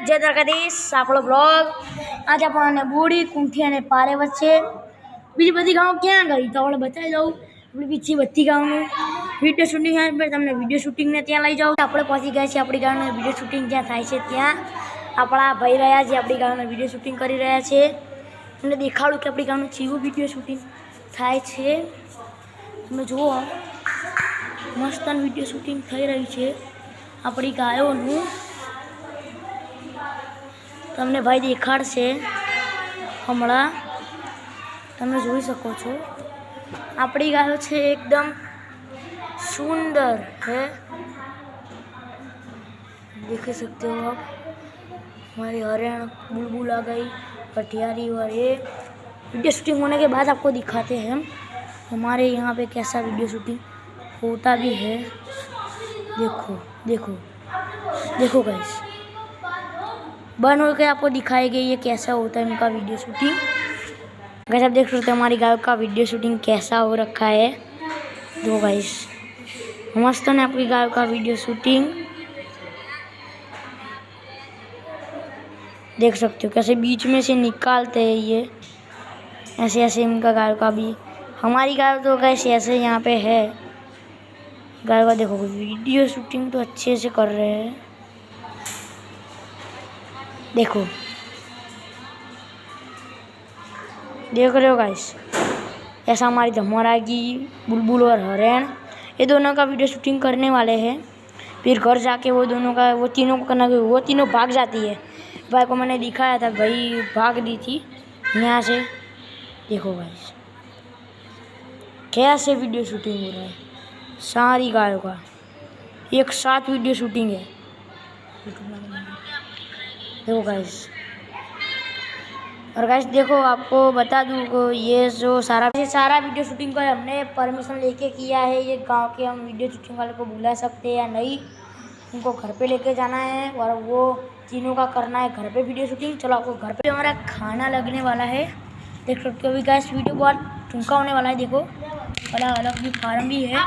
जय द्वारकाधीश આપણો બ્લોગ आज આપણને બુડી કુંઠી અને પારે વચ્ચે બીજી બધી ગામ ક્યાં ગઈ તો આપણે બતાવી દઉં આપણી બીજી બધી ગામનું વિડીયો શૂટિંગ થાય પર તમને વિડીયો શૂટિંગને ત્યાં લઈ જાઉં આપણે પહોંચી ગયા છીએ આપણી ગામનું વિડીયો શૂટિંગ જ્યાં થાય છે ત્યાં આપણા ભાઈ રહ્યા છે આપણી ગામનું વિડીયો શૂટિંગ કરી રહ્યા છે તમને દેખાડું કે આપણી ગામનું કેવું વિડીયો શૂટિંગ થાય છે તમે જુઓ મસ્ત વિડીયો શૂટિંગ થઈ રહ્યું છે આપણી ગાયોનું તમને ભાઈ દેખાડશે હમણાં તમે જોઈ શકો છો આપણી ગાયો છે एकदम सुंदर है देख सकते हो आप हमारी हरियाणा बुलबुल आ गई कटियारी और ये वीडियो शूटिंग होने के बाद आपको दिखाते हैं हम हमारे यहाँ पे कैसा वीडियो शूटिंग होता भी है देखो देखो देखो गाइस बन हो के आपको दिखाएंगे ये कैसा होता है इनका वीडियो शूटिंग गाइस आप देख सकते हैं हमारी गायों का वीडियो शूटिंग कैसा हो रखा है दो गाइस मस्त है आपकी गायों का वीडियो शूटिंग देख सकते हो कैसे बीच में से निकालते हैं ये ऐसे ऐसे इनका गायों का भी हमारी गाय तो कैसे ऐसे यहाँ पे है गाय का देखो वीडियो शूटिंग तो अच्छे से कर रहे हैं देखो देख रहे हो गाइस ऐसा हमारी धमोरा की बुलबुल और हरियाण ये दोनों का वीडियो शूटिंग करने वाले हैं फिर घर जाके वो दोनों का वो तीनों को करना वो तीनों भाग जाती है भाई को मैंने दिखाया था भाई भाग दी थी यहाँ से देखो गाइस कैसे वीडियो शूटिंग हो रहा है सारी गायों का एक साथ वीडियो शूटिंग है देखो गाइस और गाइस देखो आपको बता दूँ को ये जो सारा वीडियो शूटिंग का हमने परमिशन लेके किया है ये गांव के हम वीडियो शूटिंग वाले को बुला सकते हैं या नहीं उनको घर पे लेके जाना है और वो तीनों का करना है घर पे वीडियो शूटिंग चलो आपको घर पे हमारा खाना लगने वाला है देख सकते हो अभी गाइस वीडियो बहुत ठुमका होने वाला है देखो अलग अलग भी फार्म भी है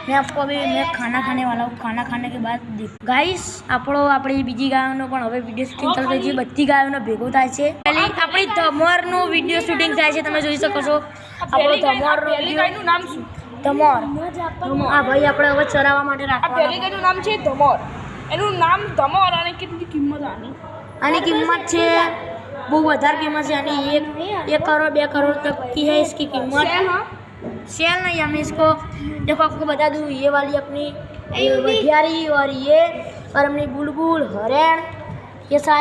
मैं आपको अभी मैं खाना खाने वाला हूँ खाना खाने के बाद गाइस આપણી બીજી ગાયોનો પણ હવે વિડીયો શૂટિંગ ચાલુ થઈ છે બધી ગાયોનો ભેગો થાય છે પહેલી આપણી ધમોરનો વિડીયો શૂટિંગ થાય છે તમે જોઈ શકો છો આપણો ધમોરનો ગાયનું નામ શું ધમોર હા ભાઈ આપણે હવે ચરાવવા માટે રાખવાનું આ પહેલી ગાયનું નામ છે ધમોર એનું નામ ધમોર અને કેટલી કિંમત આની કિંમત છે બહુ વધારે કિંમત છે આની 1 करोड़ 2 करोड़ तक की है इसकी कीमत सेल नहीं हमें इसको देखो आपको बता दूँ ये वाली अपनी वधियारी और ये और अपनी बुलबुल हरियाण ये सारे